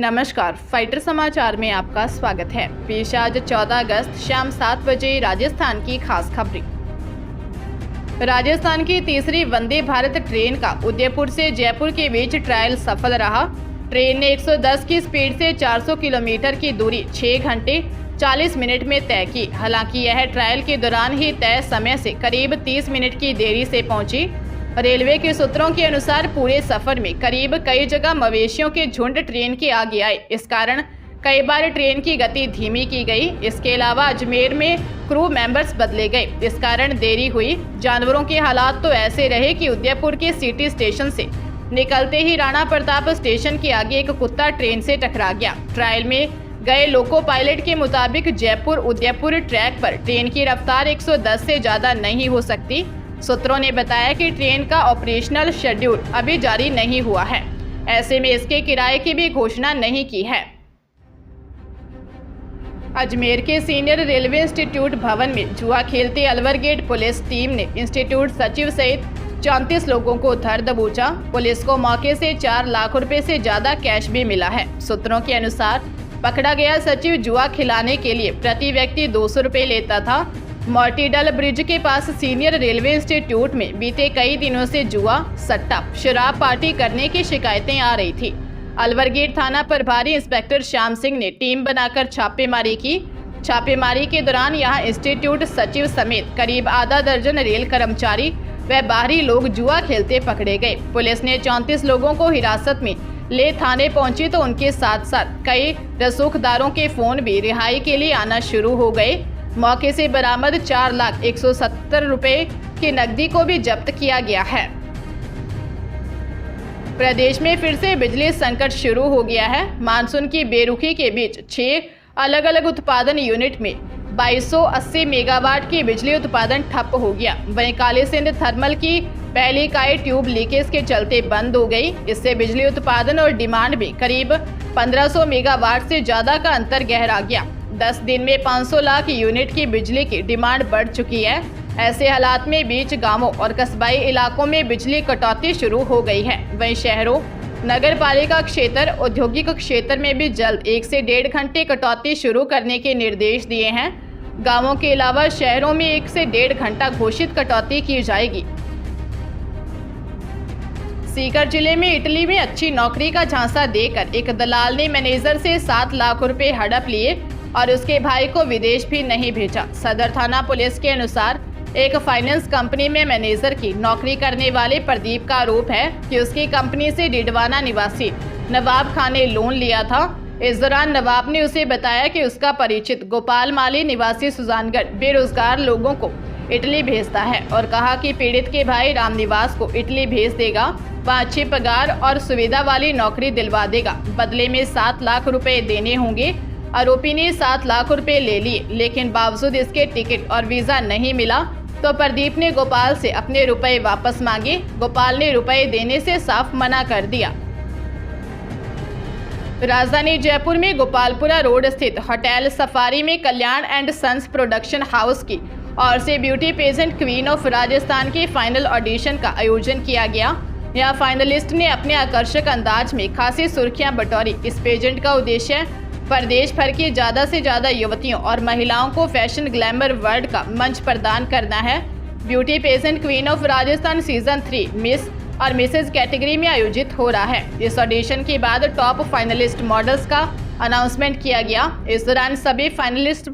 नमस्कार, फाइटर समाचार में आपका स्वागत है। पेश आज 14 अगस्त शाम 7 बजे राजस्थान की खास खबरें। राजस्थान की तीसरी वंदे भारत ट्रेन का उदयपुर से जयपुर के बीच ट्रायल सफल रहा। ट्रेन ने 110 की स्पीड से 400 किलोमीटर की दूरी 6 घंटे 40 मिनट में तय की। हालांकि यह ट्रायल के दौरान ही तय समय से करीब 30 मिनट की देरी से पहुंची। रेलवे के सूत्रों के अनुसार पूरे सफर में कई जगह मवेशियों के झुंड ट्रेन के आगे आए। इस कारण कई बार ट्रेन की गति धीमी की गई। इसके अलावा अजमेर में क्रू मेंबर्स बदले गए, इस कारण देरी हुई। जानवरों के हालात तो ऐसे रहे कि उदयपुर के सिटी स्टेशन से निकलते ही राणा प्रताप स्टेशन के आगे एक कुत्ता ट्रेन से टकरा गया। ट्रायल में गए लोको पायलट के मुताबिक जयपुर उदयपुर ट्रैक पर ट्रेन की रफ्तार 110 से ज़्यादा नहीं हो सकती। सूत्रों ने बताया कि ट्रेन का ऑपरेशनल शेड्यूल अभी जारी नहीं हुआ है, ऐसे में इसके किराए की भी घोषणा नहीं की है। अजमेर के सीनियर रेलवे इंस्टीट्यूट भवन में जुआ खेलते अलवर गेट पुलिस टीम ने इंस्टीट्यूट सचिव सहित 34 लोगों को धर दबोचा। पुलिस को मौके से 4 लाख रुपए से ज्यादा कैश भी मिला है। सूत्रों के अनुसार पकड़ा गया सचिव जुआ खिलाने के लिए प्रति व्यक्ति 200 रुपए लेता था। मोर्टीडल ब्रिज के पास सीनियर रेलवे इंस्टीट्यूट में बीते कई दिनों से जुआ, सट्टा, शराब पार्टी करने की शिकायतें आ रही थी। अलवर गेट थाना प्रभारी इंस्पेक्टर श्याम सिंह ने टीम बनाकर छापेमारी की। छापेमारी के दौरान यहां इंस्टीट्यूट सचिव समेत करीब आधा दर्जन रेल कर्मचारी व बाहरी लोग जुआ खेलते पकड़े गए। पुलिस ने 34 लोगों को हिरासत में ले थाने पहुंची तो उनके साथ साथ कई रसूखदारों के फोन भी रिहाई के लिए आना शुरू हो गए। मौके से बरामद 4,170,000 रुपए की नकदी को भी जब्त किया गया है। प्रदेश में फिर से बिजली संकट शुरू हो गया है। मानसून की बेरुखी के बीच 6 अलग अलग उत्पादन यूनिट में 2280 मेगावाट की बिजली उत्पादन ठप हो गया। वहीं कालीसिंध थर्मल की पहली इकाई ट्यूब लीकेज के चलते बंद हो गई। इससे बिजली उत्पादन और डिमांड में करीब 1500 मेगावाट से ज्यादा का अंतर गहरा गया। 10 दिन में 500 लाख यूनिट की बिजली की डिमांड बढ़ चुकी है। ऐसे हालात में बीच गांवों और कस्बाई इलाकों में बिजली कटौती शुरू हो गई है। वहीं शहरों, नगर पालिका क्षेत्र, औद्योगिक क्षेत्र में भी जल्द 1 से 1.5 घंटे कटौती शुरू करने के निर्देश दिए हैं। गांवों के अलावा शहरों में 1 से 1.5 घंटा घोषित कटौती की जाएगी। सीकर जिले में इटली में अच्छी नौकरी का झांसा देकर एक दलाल ने मैनेजर से 7 लाख रुपए हड़प लिए और उसके भाई को विदेश भी नहीं भेजा। सदर थाना पुलिस के अनुसार एक फाइनेंस कंपनी में मैनेजर की नौकरी करने वाले प्रदीप का आरोप है कि उसकी कंपनी से डिडवाना निवासी नवाब खान ने लोन लिया था। इस दौरान नवाब ने उसे बताया कि उसका परिचित गोपाल माली निवासी सुजानगढ़ बेरोजगार लोगों को इटली भेजता है और कहा कि पीड़ित के भाई रामनिवास को इटली भेज देगा, वहाँ अच्छी पगार और सुविधा वाली नौकरी दिलवा देगा। बदले में 7 लाख रुपए देने होंगे। आरोपी ने 7 लाख रुपए ले लिए, लेकिन बावजूद इसके टिकट और वीजा नहीं मिला तो प्रदीप ने गोपाल से अपने रुपए वापस मांगे। गोपाल ने रुपए देने से साफ मना कर दिया। राजधानी जयपुर में गोपालपुरा रोड स्थित होटल सफारी में Kalyan and sons production house की और से beauty pageant queen of Rajasthan के फाइनल ऑडिशन का आयोजन किया गया। यहाँ फाइनलिस्ट ने अपने आकर्षक अंदाज में खासी सुर्खियां बटोरी। इस पेजेंट का उद्देश्य प्रदेश भर की ज़्यादा से ज़्यादा युवतियों और महिलाओं को फैशन ग्लैमर वर्ल्ड का मंच प्रदान करना है। Beauty pageant queen of Rajasthan season 3 miss और मिसेज कैटेगरी में आयोजित हो रहा है। इस ऑडिशन के बाद टॉप फाइनलिस्ट मॉडल्स का अनाउंसमेंट किया गया। इस दौरान सभी फाइनलिस्ट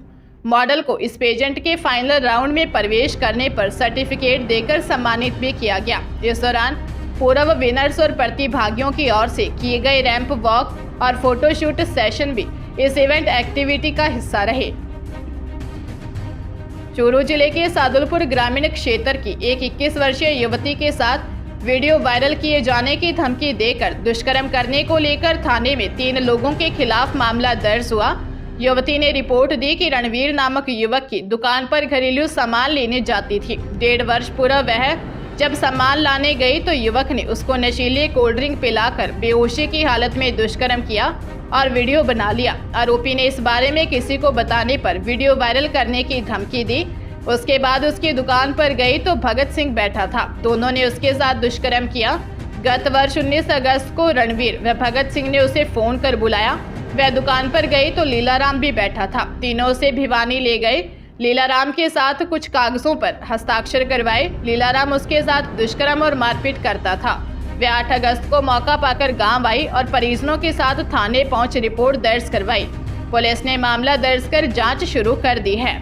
मॉडल को इस पेजेंट के फाइनल राउंड में प्रवेश करने पर सर्टिफिकेट देकर सम्मानित भी किया गया। इस दौरान पूर्व विनर्स और प्रतिभागियों की ओर से किए गए रैंप वॉक और फोटोशूट सेशन भी इस इवेंट एक्टिविटी का हिस्सा रहे। चूरू जिले के सादुलपुर ग्रामीण क्षेत्र की एक 21 वर्षीय युवती के साथ वीडियो वायरल किए जाने की धमकी देकर दुष्कर्म करने को लेकर थाने में 3 लोगों के खिलाफ मामला दर्ज हुआ। युवती ने रिपोर्ट दी कि रणवीर नामक युवक की दुकान पर घरेलू सामान लेने जाती थी। 1.5 वर्ष पूर्व वह जब सामान लाने गई तो युवक ने उसको नशीले कोल्ड ड्रिंक पिलाकर बेहोशी की हालत में दुष्कर्म किया और वीडियो बना लिया। आरोपी ने इस बारे में किसी को बताने पर वीडियो वायरल करने की धमकी दी। उसके बाद उसकी दुकान पर गई तो भगत सिंह बैठा था। दोनों ने उसके साथ दुष्कर्म किया। गत वर्ष 19 अगस्त को रणवीर व भगत सिंह ने उसे फोन कर बुलाया। वह दुकान पर गई तो लीलाराम भी बैठा था। तीनों उसे भिवानी ले गए। लीलाराम के साथ कुछ कागजों पर हस्ताक्षर करवाए। लीलाराम उसके साथ दुष्कर्म और मारपीट करता था। वे 8 अगस्त को मौका पाकर गांव आई और परिजनों के साथ थाने पहुंच रिपोर्ट दर्ज करवाई। पुलिस ने मामला दर्ज कर जांच शुरू कर दी है।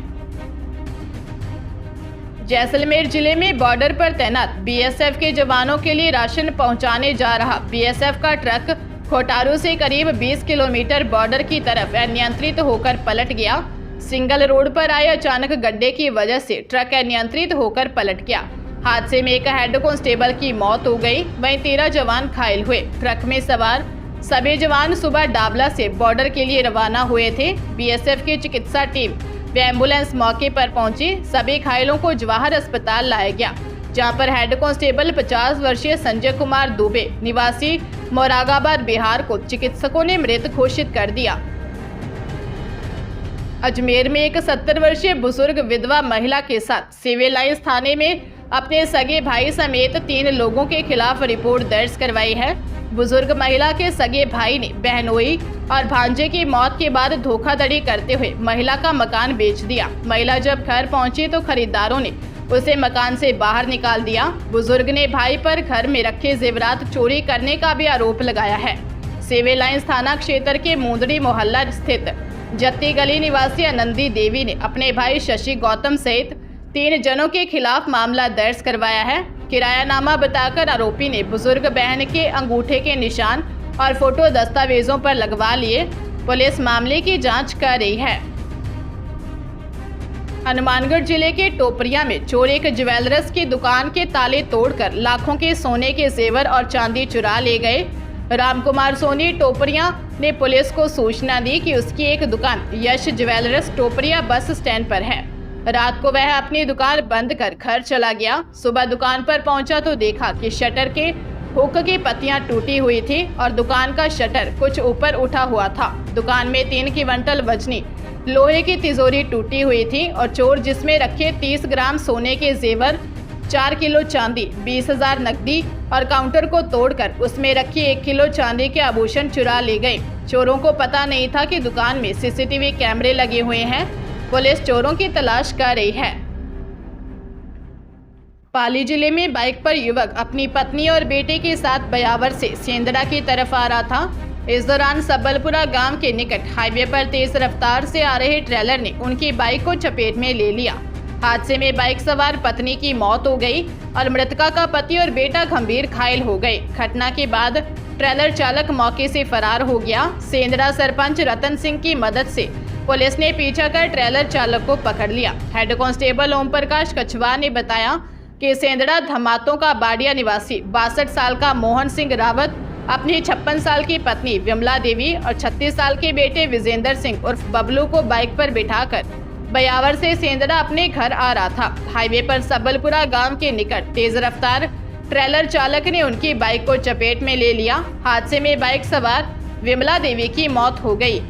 जैसलमेर जिले में बॉर्डर पर तैनात बीएसएफ के जवानों के लिए राशन पहुंचाने जा रहा बीएसएफ का ट्रक खोटारू से करीब 20 किलोमीटर बॉर्डर की तरफ अनियंत्रित होकर पलट गया। सिंगल रोड पर आए अचानक गड्ढे की वजह से ट्रक अनियंत्रित होकर पलट गया। हादसे में एक हेड कांस्टेबल की मौत हो गई, वहीं 13 जवान घायल हुए। ट्रक में सवार सभी जवान सुबह डाबला से बॉर्डर के लिए रवाना हुए थे। बीएसएफ की चिकित्सा टीम व एम्बुलेंस मौके पर पहुंची। सभी घायलों को जवाहर अस्पताल लाया गया, जहां पर हेड कांस्टेबल 50 वर्षीय संजय कुमार दुबे निवासी मोरादाबाद बिहार को चिकित्सकों ने मृत घोषित कर दिया। अजमेर में एक 70 वर्षीय बुजुर्ग विधवा महिला के साथ सिविल लाइंस थाने में अपने सगे भाई समेत 3 लोगों के खिलाफ रिपोर्ट दर्ज करवाई है। बुजुर्ग महिला के सगे भाई ने बहनोई और भांजे की मौत के बाद धोखाधड़ी करते हुए महिला का मकान बेच दिया। महिला जब घर पहुंची तो खरीदारों ने उसे मकान से बाहर निकाल दिया। बुजुर्ग ने भाई पर घर में रखे जेवरात चोरी करने का भी आरोप लगाया है। सिविल लाइंस थाना क्षेत्र के मुंदड़ी मोहल्ला स्थित जत्ती गली निवासी आनंदी देवी ने अपने भाई शशि गौतम सहित 3 जनों के खिलाफ मामला दर्ज करवाया है। किरायानामा बताकर आरोपी ने बुजुर्ग बहन के अंगूठे के निशान और फोटो दस्तावेजों पर लगवा लिए। पुलिस मामले की जांच कर रही है। हनुमानगढ़ जिले के टोपरिया में चोर एक ज्वेलर्स की दुकान के ताले तोड़कर लाखों के सोने के जेवर और चांदी चुरा ले गए। रामकुमार सोनी टोपरिया ने पुलिस को सूचना दी कि उसकी एक दुकान यश ज्वेलर्स टोपरिया बस स्टैंड पर है। रात को वह अपनी दुकान बंद कर घर चला गया। सुबह दुकान पर पहुंचा तो देखा कि शटर के हुक की पत्तियां टूटी हुई थी और दुकान का शटर कुछ ऊपर उठा हुआ था। दुकान में 3 क्विंटल वजनी लोहे की तिजोरी टूटी हुई थी और चोर जिसमें रखे 30 ग्राम सोने के जेवर, 4 किलो चांदी, 20,000 नकदी और काउंटर को तोड़कर उसमें रखी 1 किलो चांदी के आभूषण चुरा ले गए। चोरों को पता नहीं था कि दुकान में सीसीटीवी कैमरे लगे हुए हैं। पुलिस चोरों की तलाश कर रही है। पाली जिले में बाइक पर युवक अपनी पत्नी और बेटे के साथ बयावर से सेंदड़ा की तरफ आ रहा था। इस दौरान सबलपुरा गांव के निकट हाईवे पर तेज रफ्तार से आ रहे ट्रेलर ने उनकी बाइक को चपेट में ले लिया। हादसे में बाइक सवार पत्नी की मौत हो गई और मृतका का पति और बेटा गंभीर घायल हो गए। घटना के बाद ट्रेलर चालक मौके से फरार हो गया। सेंदड़ा सरपंच रतन सिंह की मदद से पुलिस ने पीछा कर ट्रेलर चालक को पकड़ लिया। हेड कांस्टेबल ओम प्रकाश कछवा ने बताया कि सेंदड़ा धमातों का बाडिया निवासी 62 साल का मोहन सिंह रावत अपनी 56 साल की पत्नी विमला देवी और 36 साल के बेटे विजेंद्र सिंह उर्फ बबलू को बाइक पर बिठाकर बयावर से सेंदड़ा अपने घर आ रहा था। हाईवे पर सबलपुरा गांव के निकट तेज रफ्तार ट्रेलर चालक ने उनकी बाइक को चपेट में ले लिया। हादसे में बाइक सवार विमला देवी की मौत हो गई।